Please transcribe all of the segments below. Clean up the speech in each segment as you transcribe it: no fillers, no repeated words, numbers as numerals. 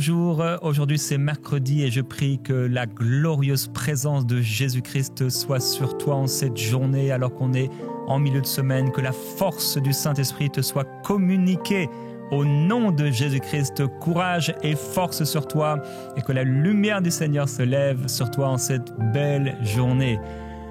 Bonjour, aujourd'hui c'est mercredi et je prie que la glorieuse présence de Jésus-Christ soit sur toi en cette journée alors qu'on est en milieu de semaine, que la force du Saint-Esprit te soit communiquée au nom de Jésus-Christ. Courage et force sur toi et que la lumière du Seigneur se lève sur toi en cette belle journée.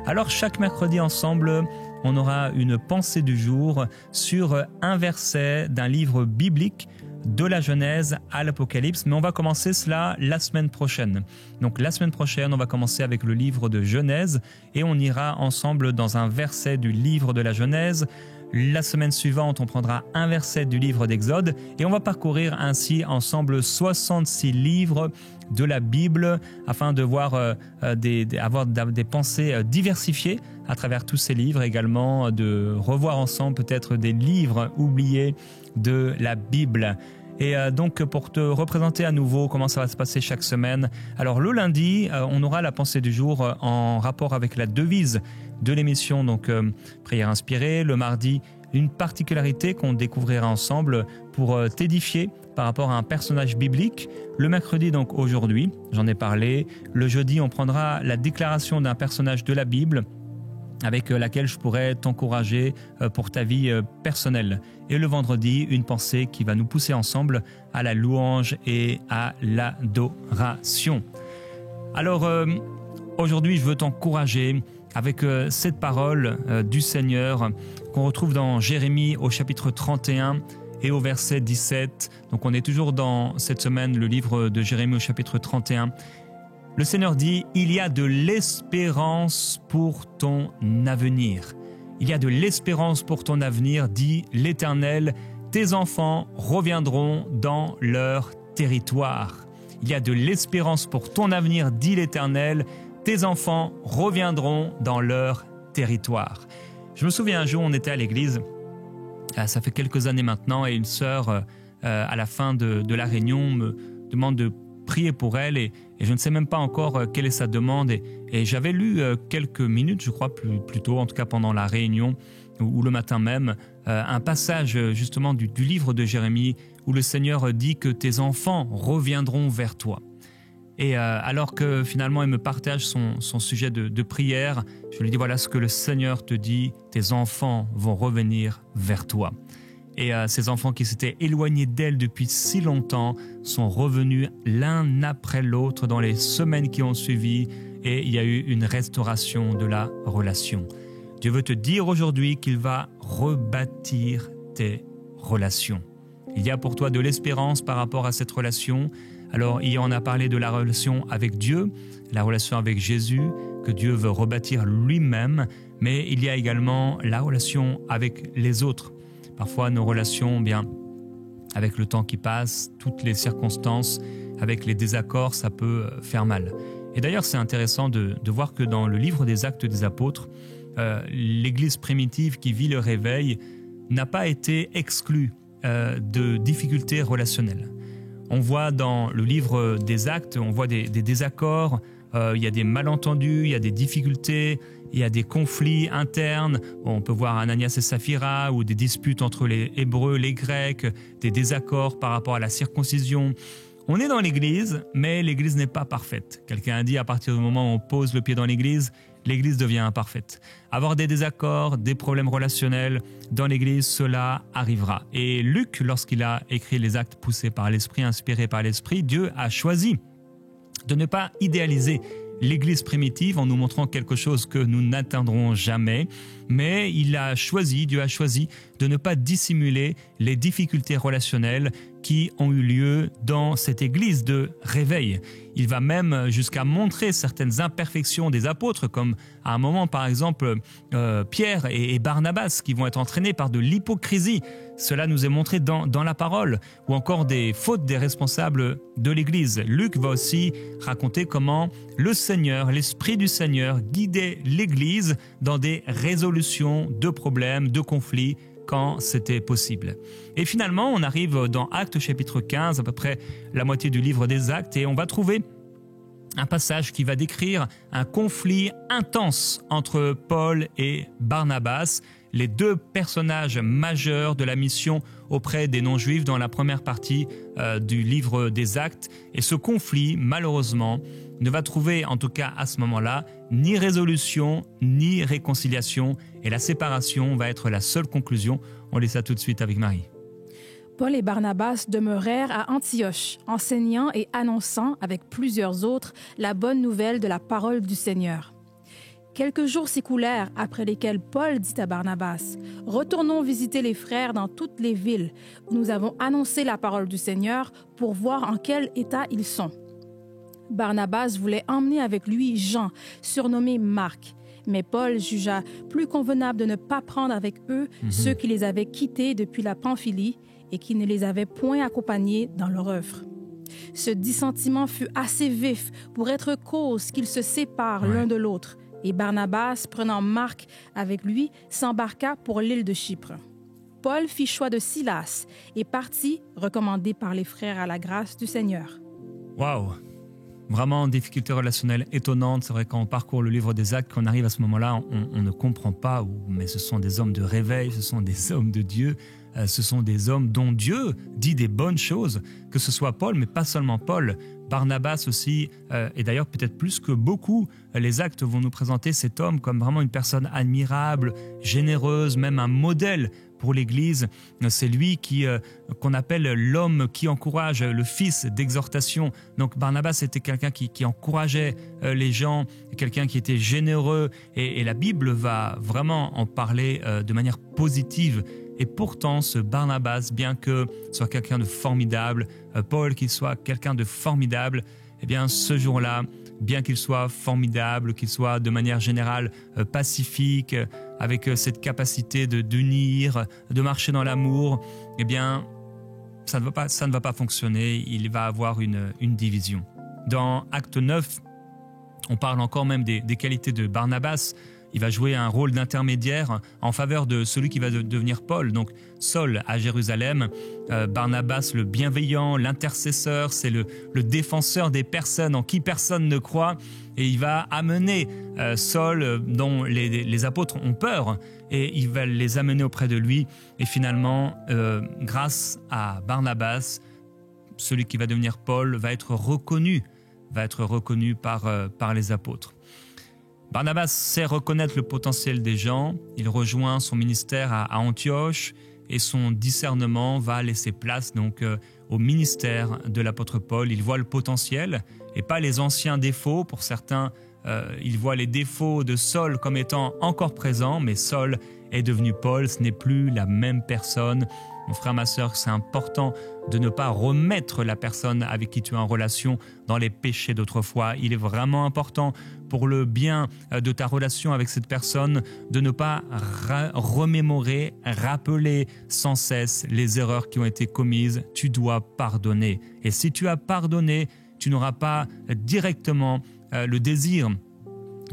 Alors chaque mercredi ensemble, on aura une pensée du jour sur un verset d'un livre biblique de la Genèse à l'Apocalypse, mais on va commencer cela la semaine prochaine. Donc la semaine prochaine, on va commencer avec le livre de Genèse et on ira ensemble dans un verset du livre de la Genèse. La semaine suivante, on prendra un verset du livre d'Exode et on va parcourir ainsi ensemble 66 livres de la Bible afin de voir avoir des pensées diversifiées à travers tous ces livres, également de revoir ensemble peut-être des livres oubliés de la Bible. Et donc pour te représenter à nouveau comment ça va se passer chaque semaine, alors le lundi, on aura la pensée du jour en rapport avec la devise de l'émission, donc prière inspirée. Le mardi, une particularité qu'on découvrira ensemble pour t'édifier par rapport à un personnage biblique. Le mercredi, donc aujourd'hui, j'en ai parlé. Le jeudi, on prendra la déclaration d'un personnage de la Bible avec laquelle je pourrais t'encourager pour ta vie personnelle. Et le vendredi, une pensée qui va nous pousser ensemble à la louange et à l'adoration. Alors, aujourd'hui, je veux t'encourager avec cette parole du Seigneur qu'on retrouve dans Jérémie au chapitre 31 et au verset 17. Donc, on est toujours dans cette semaine, le livre de Jérémie au chapitre 31. Le Seigneur dit, il y a de l'espérance pour ton avenir. Il y a de l'espérance pour ton avenir, dit l'Éternel. Tes enfants reviendront dans leur territoire. Il y a de l'espérance pour ton avenir, dit l'Éternel. Tes enfants reviendront dans leur territoire. Je me souviens un jour, on était à l'église, ça fait quelques années maintenant, et une sœur, à la fin de la réunion, me demande de prier pour elle et je ne sais même pas encore quelle est sa demande et j'avais lu quelques minutes, je crois plus tôt, en tout cas pendant la réunion ou le matin même, un passage justement du livre de Jérémie où le Seigneur dit que tes enfants reviendront vers toi. Et alors que finalement il me partage son sujet de prière, je lui dis voilà ce que le Seigneur te dit, tes enfants vont revenir vers toi. Et ces enfants qui s'étaient éloignés d'elle depuis si longtemps sont revenus l'un après l'autre dans les semaines qui ont suivi et il y a eu une restauration de la relation. Dieu veut te dire aujourd'hui qu'il va rebâtir tes relations. Il y a pour toi de l'espérance par rapport à cette relation. Alors, hier, on a parlé de la relation avec Dieu, la relation avec Jésus, que Dieu veut rebâtir lui-même, mais il y a également la relation avec les autres. Parfois, nos relations, bien, avec le temps qui passe, toutes les circonstances, avec les désaccords, ça peut faire mal. Et d'ailleurs, c'est intéressant de voir que dans le livre des Actes des Apôtres, l'Église primitive qui vit le réveil n'a pas été exclue de difficultés relationnelles. On voit dans le livre des Actes, on voit des désaccords, il y a des malentendus, il y a des difficultés, il y a des conflits internes. On peut voir Ananias et Saphira ou des disputes entre les Hébreux, les Grecs, des désaccords par rapport à la circoncision. On est dans l'Église, mais l'Église n'est pas parfaite. Quelqu'un a dit à partir du moment où on pose le pied dans l'Église devient imparfaite. Avoir des désaccords, des problèmes relationnels dans l'Église, cela arrivera. Et Luc, lorsqu'il a écrit les Actes poussés par l'Esprit, inspirés par l'Esprit, Dieu a choisi de ne pas idéaliser l'Église primitive en nous montrant quelque chose que nous n'atteindrons jamais, mais Dieu a choisi de ne pas dissimuler les difficultés relationnelles qui ont eu lieu dans cette Église de réveil. Il va même jusqu'à montrer certaines imperfections des apôtres, comme à un moment par exemple Pierre et Barnabas qui vont être entraînés par de l'hypocrisie. Cela nous est montré dans la parole, ou encore des fautes des responsables de l'Église. Luc va aussi raconter comment le Seigneur, l'Esprit du Seigneur guidait l'Église dans des résolutions de problèmes, de conflits, quand c'était possible. Et finalement, on arrive dans Actes chapitre 15, à peu près la moitié du livre des Actes, et on va trouver un passage qui va décrire un conflit intense entre Paul et Barnabas. les deux personnages majeurs de la mission auprès des non-juifs dans la première partie du livre des Actes. Et ce conflit, malheureusement, ne va trouver, en tout cas à ce moment-là, ni résolution, ni réconciliation. Et la séparation va être la seule conclusion. On lit ça tout de suite avec Marie. Paul et Barnabas demeurèrent à Antioche, enseignant et annonçant, avec plusieurs autres, la bonne nouvelle de la parole du Seigneur. Quelques jours s'écoulèrent, après lesquels Paul dit à Barnabas, « Retournons visiter les frères dans toutes les villes où nous avons annoncé la parole du Seigneur pour voir en quel état ils sont. » Barnabas voulait emmener avec lui Jean, surnommé Marc. Mais Paul jugea plus convenable de ne pas prendre avec eux ceux qui les avaient quittés depuis la Pamphylie et qui ne les avaient point accompagnés dans leur œuvre. Ce dissentiment fut assez vif pour être cause qu'ils se séparent l'un de l'autre, et Barnabas, prenant Marc avec lui, s'embarqua pour l'île de Chypre. Paul fit choix de Silas et partit, recommandé par les frères à la grâce du Seigneur. Waouh! Vraiment, difficulté relationnelle étonnante. C'est vrai, quand on parcourt le livre des Actes, quand on arrive à ce moment-là, on ne comprend pas, mais ce sont des hommes de réveil, ce sont des hommes de Dieu, ce sont des hommes dont Dieu dit des bonnes choses, que ce soit Paul, mais pas seulement Paul, Barnabas aussi, et d'ailleurs peut-être plus que beaucoup. Les Actes vont nous présenter cet homme comme vraiment une personne admirable, généreuse, même un modèle pour l'Église. C'est lui qu'on appelle l'homme qui encourage, le fils d'exhortation. Donc Barnabas était quelqu'un qui encourageait les gens, quelqu'un qui était généreux, et la Bible va vraiment en parler de manière positive. Et pourtant, ce Barnabas, bien que soit quelqu'un de formidable, Paul qu'il soit quelqu'un de formidable, eh bien ce jour-là, bien qu'il soit formidable, qu'il soit de manière générale pacifique, avec cette capacité d'unir, de marcher dans l'amour, eh bien ça ne va pas fonctionner, il va avoir une division. Dans Acte 9, on parle encore même des qualités de Barnabas. Il va jouer un rôle d'intermédiaire en faveur de celui qui va devenir Paul. Donc Saul à Jérusalem, Barnabas le bienveillant, l'intercesseur, c'est le défenseur des personnes en qui personne ne croit. Et il va amener Saul, dont les apôtres ont peur, et il va les amener auprès de lui. Et finalement, grâce à Barnabas, celui qui va devenir Paul va être reconnu par les apôtres. Barnabas sait reconnaître le potentiel des gens, il rejoint son ministère à Antioche et son discernement va laisser place donc au ministère de l'apôtre Paul. Il voit le potentiel et pas les anciens défauts. Pour certains, il voit les défauts de Saul comme étant encore présents, mais Saul est devenu Paul, ce n'est plus la même personne. Mon frère, ma sœur, c'est important de ne pas remettre la personne avec qui tu es en relation dans les péchés d'autrefois. Il est vraiment important pour le bien de ta relation avec cette personne de ne pas remémorer, rappeler sans cesse les erreurs qui ont été commises. Tu dois pardonner. Et si tu as pardonné, tu n'auras pas directement le désir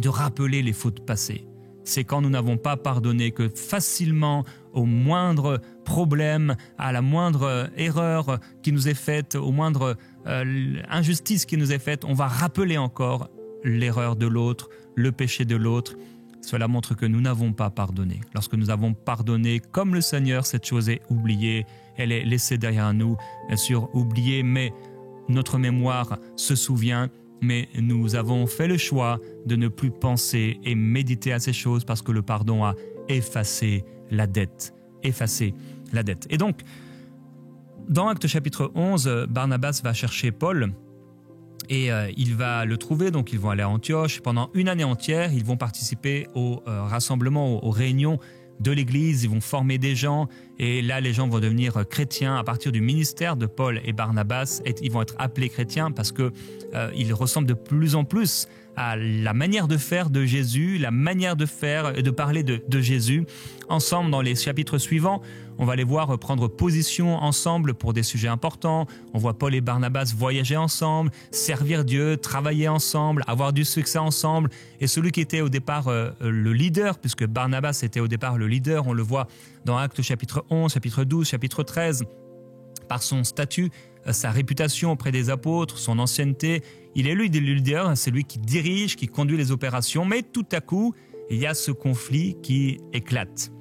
de rappeler les fautes passées. C'est quand nous n'avons pas pardonné que facilement, au moindre problème, à la moindre erreur qui nous est faite, au moindre injustice qui nous est faite, on va rappeler encore l'erreur de l'autre, le péché de l'autre. Cela montre que nous n'avons pas pardonné. Lorsque nous avons pardonné, comme le Seigneur, cette chose est oubliée, elle est laissée derrière nous, bien sûr oubliée, mais notre mémoire se souvient. Mais nous avons fait le choix de ne plus penser et méditer à ces choses parce que le pardon a effacé la dette. Et donc, dans Actes chapitre 11, Barnabas va chercher Paul et il va le trouver. Donc, ils vont aller à Antioche. Pendant une année entière, ils vont participer au rassemblement, aux réunions de l'Église. Ils vont former des gens et là, les gens vont devenir chrétiens à partir du ministère de Paul et Barnabas. Et ils vont être appelés chrétiens parce que ils ressemblent de plus en plus à la manière de faire de Jésus, la manière de faire et de parler de Jésus. Ensemble, dans les chapitres suivants, on va les voir prendre position ensemble pour des sujets importants. On voit Paul et Barnabas voyager ensemble, servir Dieu, travailler ensemble, avoir du succès ensemble. Et celui qui était au départ le leader, puisque Barnabas était au départ le leader, on le voit dans Actes chapitre 11, chapitre 12, chapitre 13, par son statut, sa réputation auprès des apôtres, son ancienneté, il est lui le leader, c'est lui qui dirige, qui conduit les opérations, mais tout à coup, il y a ce conflit qui éclate.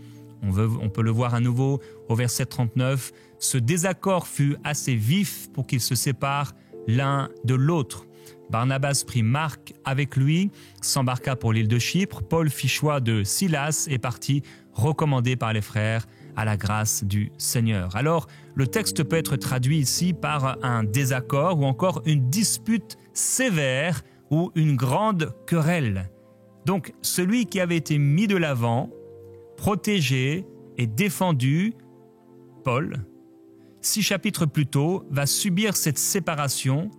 On peut le voir à nouveau au verset 39. Ce désaccord fut assez vif pour qu'ils se séparent l'un de l'autre. Barnabas prit Marc avec lui, s'embarqua pour l'île de Chypre. Paul fit choix de Silas et partit, recommandé par les frères à la grâce du Seigneur. Alors, le texte peut être traduit ici par un désaccord ou encore une dispute sévère ou une grande querelle. Donc, celui qui avait été mis de l'avant, protégé et défendu, Paul, 6 chapitres plus tôt, va subir cette séparation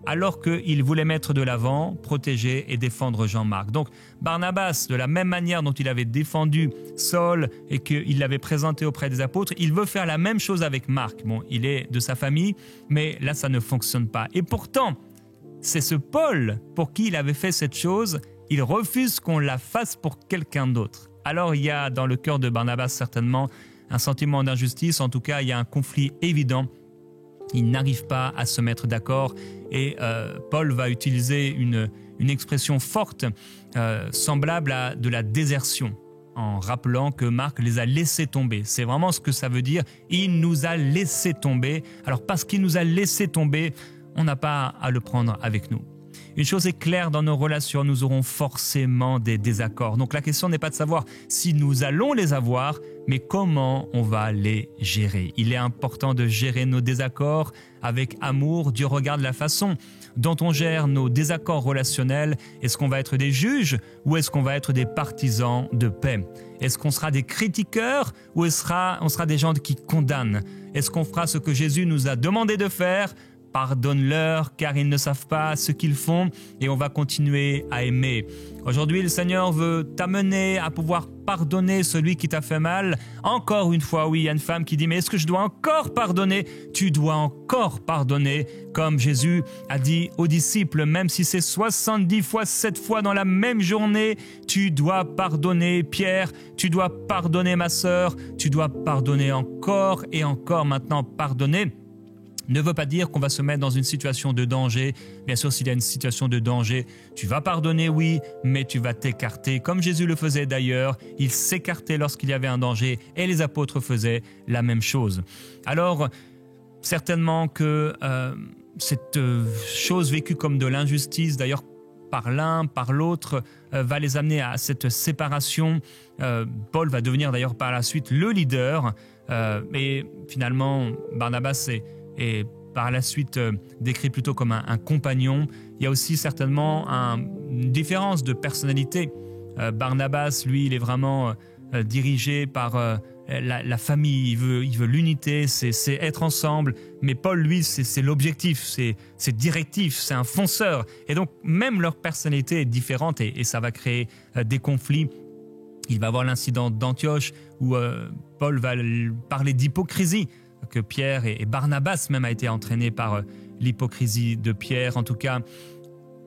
alors qu'il voulait mettre de l'avant, protéger et défendre Jean-Marc. Donc Barnabas, de la même manière dont il avait défendu Saul et qu'il l'avait présenté auprès des apôtres, il veut faire la même chose avec Marc. Bon, il est de sa famille, mais là ça ne fonctionne pas. Et pourtant, c'est ce Paul pour qui il avait fait cette chose, il refuse qu'on la fasse pour quelqu'un d'autre. Alors il y a dans le cœur de Barnabas certainement un sentiment d'injustice, en tout cas il y a un conflit évident. Ils n'arrivent pas à se mettre d'accord et Paul va utiliser une expression forte semblable à de la désertion en rappelant que Marc les a laissés tomber. C'est vraiment ce que ça veut dire. Il nous a laissés tomber. Alors parce qu'il nous a laissés tomber, on n'a pas à le prendre avec nous. Une chose est claire dans nos relations, nous aurons forcément des désaccords. Donc la question n'est pas de savoir si nous allons les avoir, mais comment on va les gérer. Il est important de gérer nos désaccords avec amour. Dieu regarde la façon dont on gère nos désaccords relationnels. Est-ce qu'on va être des juges ou est-ce qu'on va être des partisans de paix? Est-ce qu'on sera des critiqueurs ou on sera des gens qui condamnent? Est-ce qu'on fera ce que Jésus nous a demandé de faire? Pardonne-leur car ils ne savent pas ce qu'ils font et on va continuer à aimer. Aujourd'hui, le Seigneur veut t'amener à pouvoir pardonner celui qui t'a fait mal. Encore une fois, oui, il y a une femme qui dit « Mais est-ce que je dois encore pardonner ?» Tu dois encore pardonner, comme Jésus a dit aux disciples, même si c'est 70 fois, 7 fois dans la même journée, tu dois pardonner Pierre, tu dois pardonner ma sœur, tu dois pardonner encore et encore maintenant pardonner. Ne veut pas dire qu'on va se mettre dans une situation de danger. Bien sûr, s'il y a une situation de danger, tu vas pardonner, oui, mais tu vas t'écarter, comme Jésus le faisait d'ailleurs. Il s'écartait lorsqu'il y avait un danger et les apôtres faisaient la même chose. Alors, certainement que cette chose vécue comme de l'injustice, d'ailleurs par l'un, par l'autre, va les amener à cette séparation. Paul va devenir d'ailleurs par la suite le leader. Et finalement, Barnabas est par la suite décrit plutôt comme un compagnon. Il y a aussi certainement une différence de personnalité. Barnabas, lui, il est vraiment dirigé par la famille, il veut l'unité, c'est être ensemble. Mais Paul, lui, c'est l'objectif, c'est directif, c'est un fonceur. Et donc, même leur personnalité est différente et ça va créer des conflits. Il va avoir l'incident d'Antioche où Paul va parler d'hypocrisie, que Pierre et Barnabas même a été entraîné par l'hypocrisie de Pierre. En tout cas,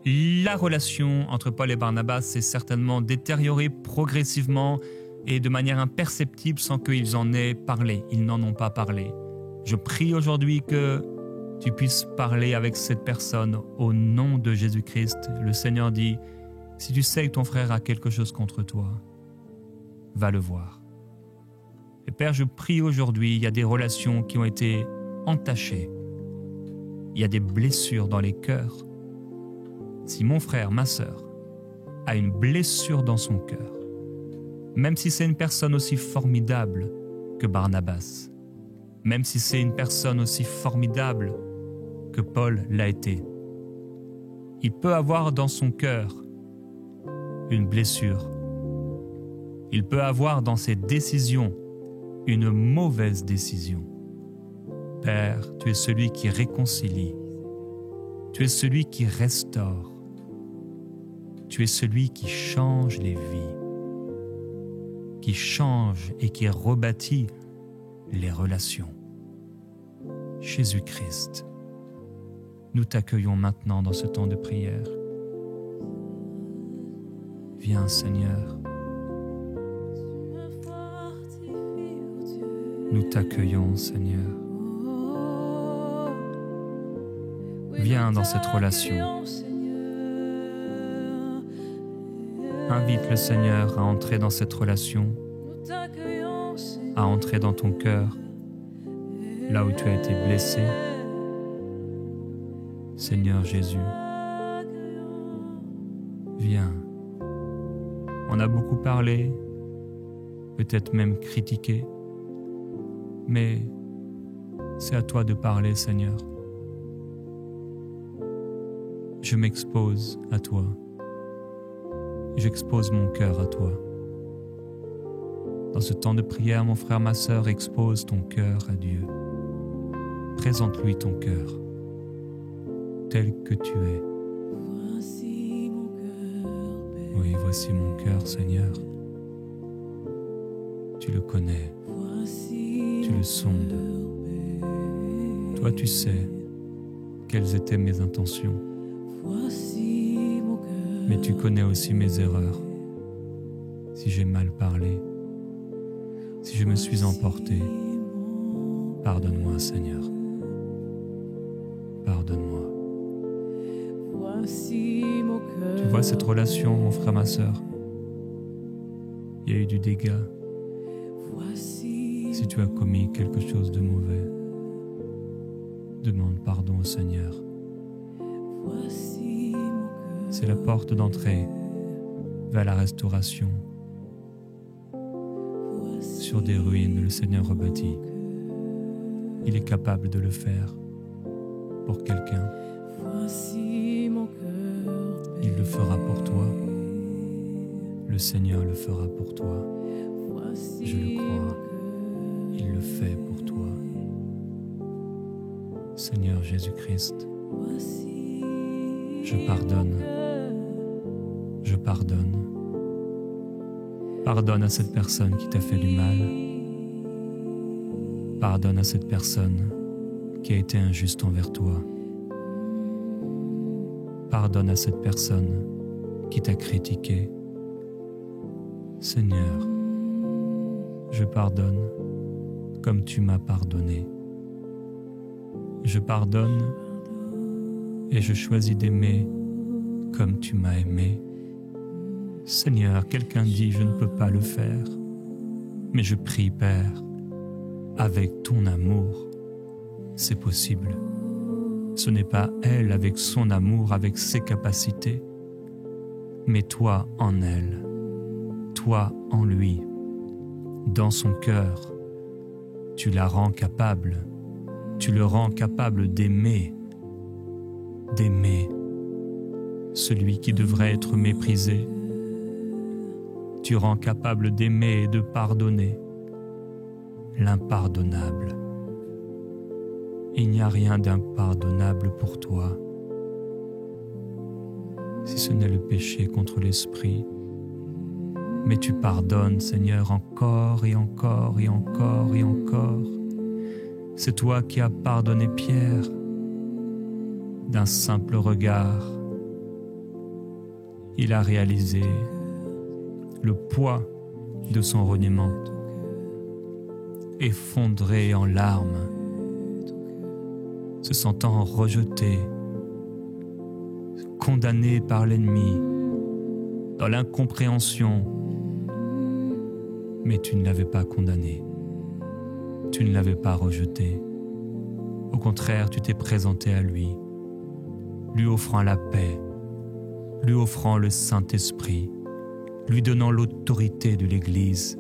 la relation entre Paul et Barnabas s'est certainement détériorée progressivement et de manière imperceptible sans qu'ils en aient parlé. Ils n'en ont pas parlé. Je prie aujourd'hui que tu puisses parler avec cette personne au nom de Jésus-Christ. Le Seigneur dit, si tu sais que ton frère a quelque chose contre toi, va le voir. Et Père, je prie aujourd'hui, il y a des relations qui ont été entachées. Il y a des blessures dans les cœurs. Si mon frère, ma sœur, a une blessure dans son cœur, même si c'est une personne aussi formidable que Barnabas, même si c'est une personne aussi formidable que Paul l'a été, il peut avoir dans son cœur une blessure. Il peut avoir dans ses décisions une mauvaise décision. Père, tu es celui qui réconcilie. Tu es celui qui restaure. Tu es celui qui change les vies, qui change et qui rebâtit les relations. Jésus-Christ, nous t'accueillons maintenant dans ce temps de prière. Viens, Seigneur. Nous t'accueillons, Seigneur. Viens dans cette relation. Invite le Seigneur à entrer dans cette relation. à entrer dans ton cœur, là où tu as été blessé. Seigneur Jésus, viens. On a beaucoup parlé, peut-être même critiqué, mais c'est à toi de parler, Seigneur. Je m'expose à toi. J'expose mon cœur à toi. Dans ce temps de prière, mon frère, ma sœur, expose ton cœur à Dieu. Présente-lui ton cœur, tel que tu es. Oui, voici mon cœur, Seigneur. Tu le connais, tu le sondes. Toi, tu sais quelles étaient mes intentions. Mais tu connais aussi mes erreurs. Si j'ai mal parlé, si je me suis emporté, pardonne-moi, Seigneur. Pardonne-moi. Tu vois cette relation, mon frère, ma sœur? Il y a eu du dégât. Si tu as commis quelque chose de mauvais, demande pardon au Seigneur. C'est la porte d'entrée vers la restauration. Sur des ruines, le Seigneur rebâtit. Il est capable de le faire pour quelqu'un. Il le fera pour toi. Le Seigneur le fera pour toi. Je le crois. Il le fait pour toi. Seigneur Jésus-Christ, je pardonne. Je pardonne. Pardonne à cette personne qui t'a fait du mal. Pardonne à cette personne qui a été injuste envers toi. Pardonne à cette personne qui t'a critiqué. Seigneur, je pardonne comme tu m'as pardonné. Je pardonne et je choisis d'aimer comme tu m'as aimé. Seigneur, quelqu'un dit, je ne peux pas le faire, mais je prie, Père, avec ton amour, c'est possible. Ce n'est pas elle avec son amour, avec ses capacités, mais toi en elle, toi en lui, dans son cœur, tu la rends capable, tu le rends capable d'aimer celui qui devrait être méprisé. Tu rends capable d'aimer et de pardonner l'impardonnable. Il n'y a rien d'impardonnable pour toi, si ce n'est le péché contre l'esprit. Mais tu pardonnes, Seigneur, encore et encore et encore et encore. C'est toi qui as pardonné Pierre d'un simple regard. Il a réalisé le poids de son reniement, effondré en larmes, se sentant rejeté, condamné par l'ennemi, dans l'incompréhension. Mais tu ne l'avais pas condamné, tu ne l'avais pas rejeté. Au contraire, tu t'es présenté à lui, lui offrant la paix, lui offrant le Saint-Esprit, lui donnant l'autorité de l'Église,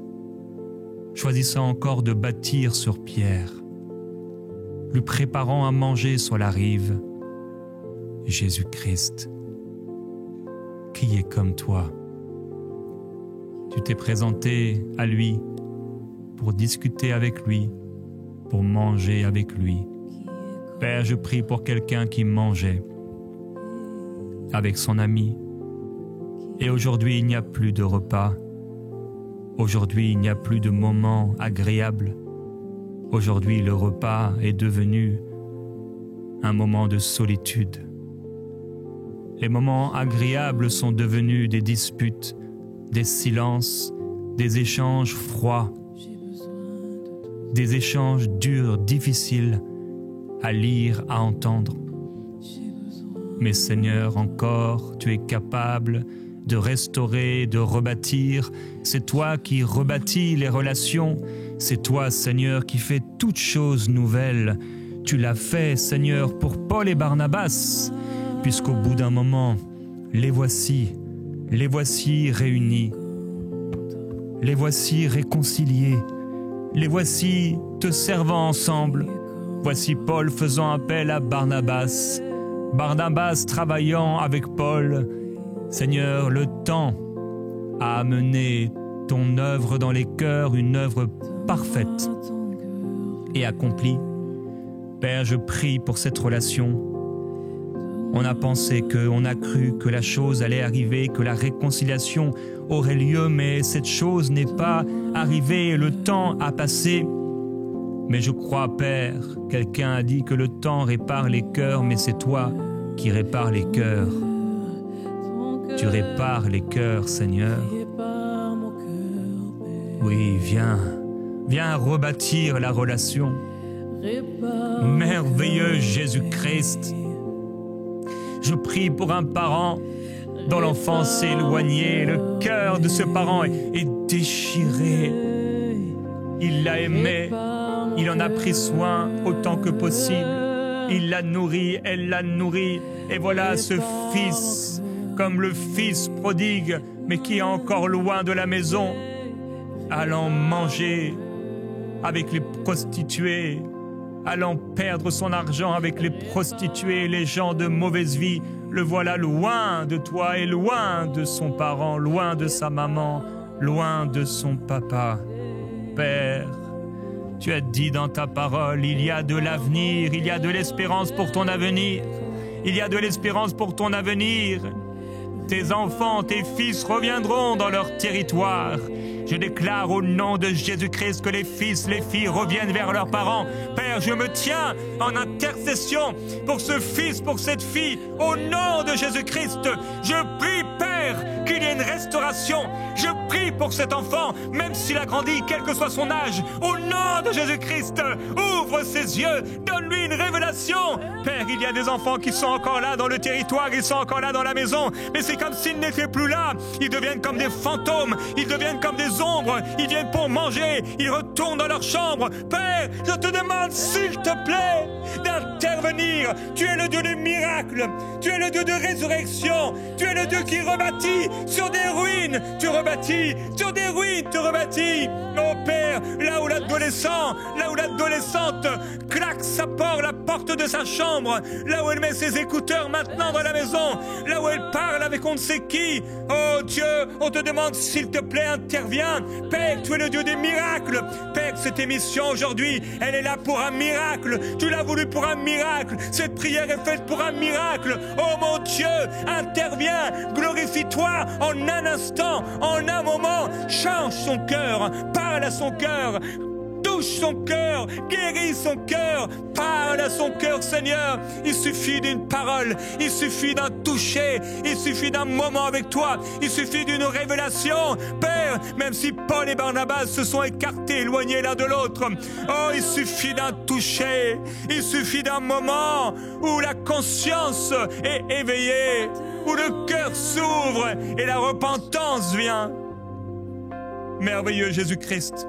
choisissant encore de bâtir sur Pierre, lui préparant à manger sur la rive. Jésus-Christ, qui est comme toi? Tu t'es présenté à lui pour discuter avec lui, pour manger avec lui. Père, je prie pour quelqu'un qui mangeait avec son ami. Et aujourd'hui, il n'y a plus de repas. Aujourd'hui, il n'y a plus de moments agréables. Aujourd'hui, le repas est devenu un moment de solitude. Les moments agréables sont devenus des disputes, des silences, des échanges froids, des échanges durs, difficiles à lire, à entendre. Mais Seigneur, encore, tu es capable de restaurer, de rebâtir. C'est toi qui rebâtis les relations. C'est toi, Seigneur, qui fais toutes choses nouvelles. Tu l'as fait, Seigneur, pour Paul et Barnabas, puisqu'au bout d'un moment, les voici réunis. Les voici réconciliés. Les voici te servant ensemble. Voici Paul faisant appel à Barnabas. Barnabas travaillant avec Paul. Seigneur, le temps a amené ton œuvre dans les cœurs, une œuvre parfaite et accomplie. Père, je prie pour cette relation. On a pensé, on a cru que la chose allait arriver, que la réconciliation aurait lieu, mais cette chose n'est pas arrivée, le temps a passé. Mais je crois, Père, quelqu'un a dit que le temps répare les cœurs, mais c'est toi qui répares les cœurs. Tu répares les cœurs, Seigneur. Oui, viens rebâtir la relation. Merveilleux Jésus-Christ. Je prie pour un parent dont l'enfant s'est éloigné. Le cœur de ce parent est déchiré. Il l'a aimé. Il en a pris soin autant que possible. Il l'a nourri, elle l'a nourri. Et voilà ce fils, comme le fils prodigue, mais qui est encore loin de la maison, allant manger avec les prostituées, allant perdre son argent avec les prostituées, les gens de mauvaise vie. Le voilà loin de toi et loin de son parent, loin de sa maman, loin de son papa. Père, tu as dit dans ta parole, il y a de l'avenir, il y a de l'espérance pour ton avenir. Il y a de l'espérance pour ton avenir. Tes enfants, tes fils reviendront dans leur territoire. Je déclare au nom de Jésus-Christ que les fils, les filles reviennent vers leurs parents. Père, je me tiens en intercession pour ce fils, pour cette fille. Au nom de Jésus-Christ, je prie, Père, qu'il y ait une restauration. Je prie pour cet enfant, même s'il a grandi, quel que soit son âge. Au nom de Jésus-Christ, ouvre ses yeux, donne-lui une révélation. Père, il y a des enfants qui sont encore là dans le territoire, ils sont encore là dans la maison, mais c'est comme s'ils n'étaient plus là. Ils deviennent comme des fantômes, ils deviennent comme des ombres, ils viennent pour manger, ils retournent dans leur chambre. Père, je te demande, s'il te plaît, d'intervenir. Tu es le Dieu de miracles, tu es le Dieu de résurrection, tu es le Dieu qui rebâtit sur des ruines, tu rebâtis sur des ruines, tu rebâtis. Oh Père, là où l'adolescent, là où l'adolescente claque sa porte, la porte de sa chambre, là où elle met ses écouteurs maintenant dans la maison, là où elle parle avec on ne sait qui. Oh Dieu, on te demande, s'il te plaît, interviens. Père, tu es le Dieu des miracles. Père, cette émission aujourd'hui, elle est là pour un miracle. Tu l'as voulu pour un miracle. Cette prière est faite pour un miracle. Oh mon Dieu, interviens, glorifie-toi en un instant, en un moment. Change son cœur, parle à son cœur. Touche son cœur, guéris son cœur, parle à son cœur, Seigneur. Il suffit d'une parole, il suffit d'un toucher, il suffit d'un moment avec toi, il suffit d'une révélation. Père, même si Paul et Barnabas se sont écartés, éloignés l'un de l'autre, oh, il suffit d'un toucher, il suffit d'un moment où la conscience est éveillée, où le cœur s'ouvre et la repentance vient. Merveilleux Jésus-Christ,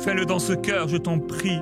fais-le dans ce cœur, je t'en prie.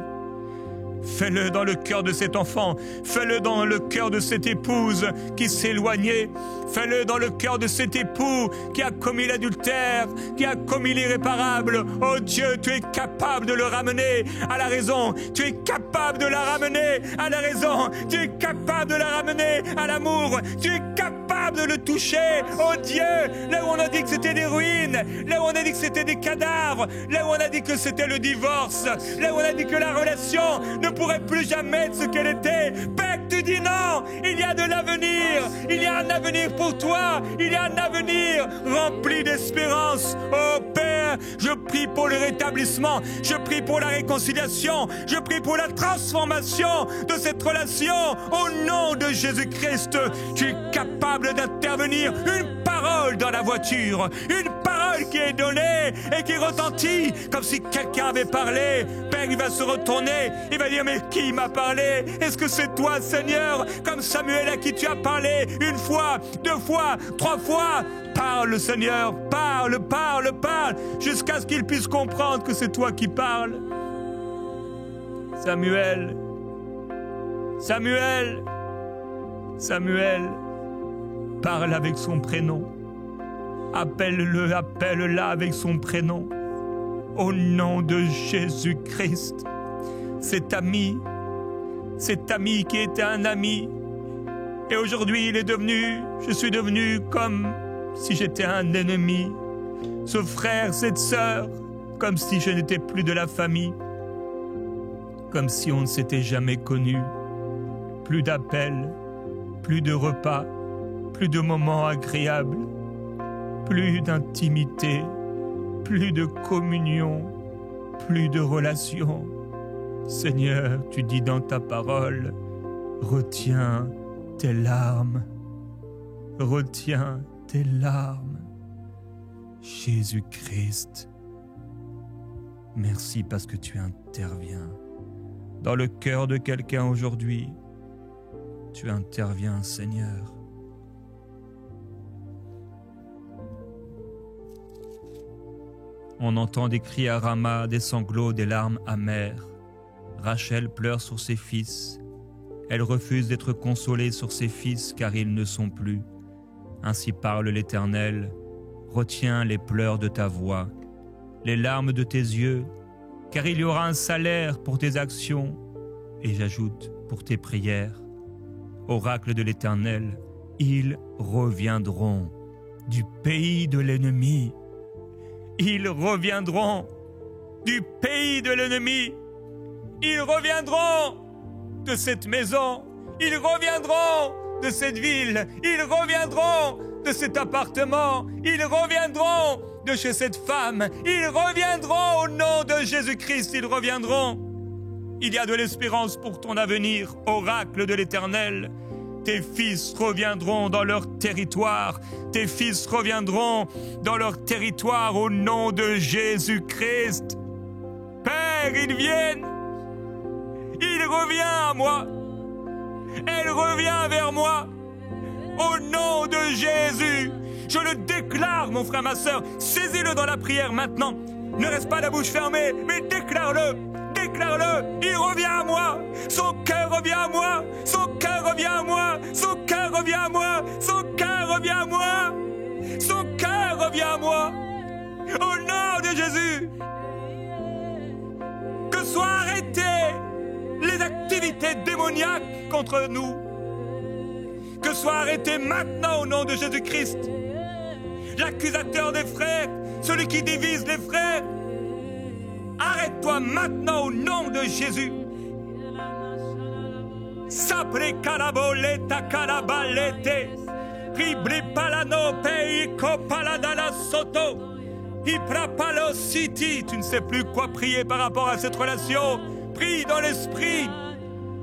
Fais-le dans le cœur de cet enfant. Fais-le dans le cœur de cette épouse qui s'est éloignée. Fais-le dans le cœur de cet époux qui a commis l'adultère, qui a commis l'irréparable. Oh Dieu, tu es capable de le ramener à la raison. Tu es capable de la ramener à la raison. Tu es capable de la ramener à l'amour. Tu es capable de le toucher. Oh Dieu, là où on a dit que c'était des ruines, là où on a dit que c'était des cadavres, là où on a dit que c'était le divorce, là où on a dit que la relation ne pourrait plus jamais être ce qu'elle était. Père, tu dis non, il y a de l'avenir, il y a un avenir pour toi, il y a un avenir rempli d'espérance. Oh Père, je prie pour le rétablissement, je prie pour la réconciliation, je prie pour la transformation de cette relation. Au nom de Jésus-Christ, tu es capable d'intervenir. Une parole dans la voiture, une parole qui est donné et qui retentit, comme si quelqu'un avait parlé. Père, il va se retourner, il va dire, mais qui m'a parlé? Est-ce que c'est toi, Seigneur? Comme Samuel à qui tu as parlé une fois, 2 fois, 3 fois. Parle, Seigneur, parle, parle, parle, jusqu'à ce qu'il puisse comprendre que c'est toi qui parles. Samuel, Samuel, Samuel, parle avec son prénom. Appelle-le, appelle-la avec son prénom. Au nom de Jésus-Christ. Cet ami qui était un ami, et aujourd'hui je suis devenu comme si j'étais un ennemi. Ce frère, cette sœur, comme si je n'étais plus de la famille, comme si on ne s'était jamais connu. Plus d'appels, plus de repas, plus de moments agréables, plus d'intimité, plus de communion, plus de relations. Seigneur, tu dis dans ta parole, retiens tes larmes, retiens tes larmes. Jésus-Christ, merci parce que tu interviens dans le cœur de quelqu'un aujourd'hui. Tu interviens, Seigneur. On entend des cris à Rama, des sanglots, des larmes amères. Rachel pleure sur ses fils. Elle refuse d'être consolée sur ses fils car ils ne sont plus. Ainsi parle l'Éternel. Retiens les pleurs de ta voix, les larmes de tes yeux, car il y aura un salaire pour tes actions, et j'ajoute pour tes prières. Oracle de l'Éternel, ils reviendront du pays de l'ennemi. Ils reviendront du pays de l'ennemi. Ils reviendront de cette maison. Ils reviendront de cette ville. Ils reviendront de cet appartement. Ils reviendront de chez cette femme. Ils reviendront au nom de Jésus-Christ. Ils reviendront. Il y a de l'espérance pour ton avenir, oracle de l'Éternel. Tes fils reviendront dans leur territoire. Tes fils reviendront dans leur territoire au nom de Jésus-Christ. Père, ils viennent. Il revient à moi. Elle revient vers moi. Au nom de Jésus. Je le déclare, mon frère, ma sœur. Saisis-le dans la prière maintenant. Ne reste pas la bouche fermée, mais déclare-le. Déclare-le, il revient à moi, son cœur revient à moi, son cœur revient à moi, son cœur revient à moi, son cœur revient à moi, son cœur revient à moi, au nom de Jésus. Que soient arrêtées les activités démoniaques contre nous, que soient arrêtées maintenant au nom de Jésus-Christ. L'accusateur des frères, celui qui divise les frères, arrête-toi maintenant au nom de Jésus. Sapre caraboleta carabalete, ribri palano pei copaladala soto, iprapalo city. Tu ne sais plus quoi prier par rapport à cette relation. Prie dans l'esprit.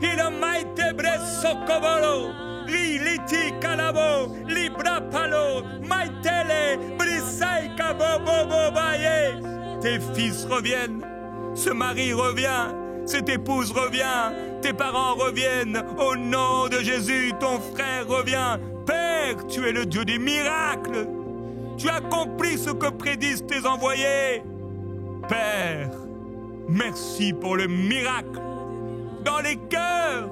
Il maite bresso cobolo, liti calabo, libra palo, maitele, brisai cabobo baye. Tes fils reviennent, ce mari revient, cette épouse revient, tes parents reviennent, au nom de Jésus, ton frère revient. Père, tu es le Dieu des miracles, tu accomplis ce que prédisent tes envoyés. Père, merci pour le miracle dans les cœurs,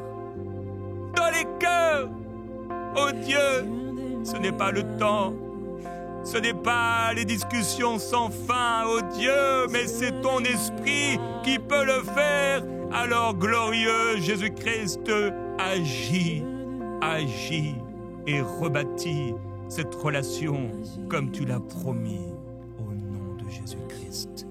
oh Dieu, ce n'est pas le temps. Ce n'est pas les discussions sans fin, oh Dieu, mais c'est ton esprit qui peut le faire. Alors, glorieux Jésus-Christ, agis et rebâtis cette relation comme tu l'as promis, au nom de Jésus-Christ.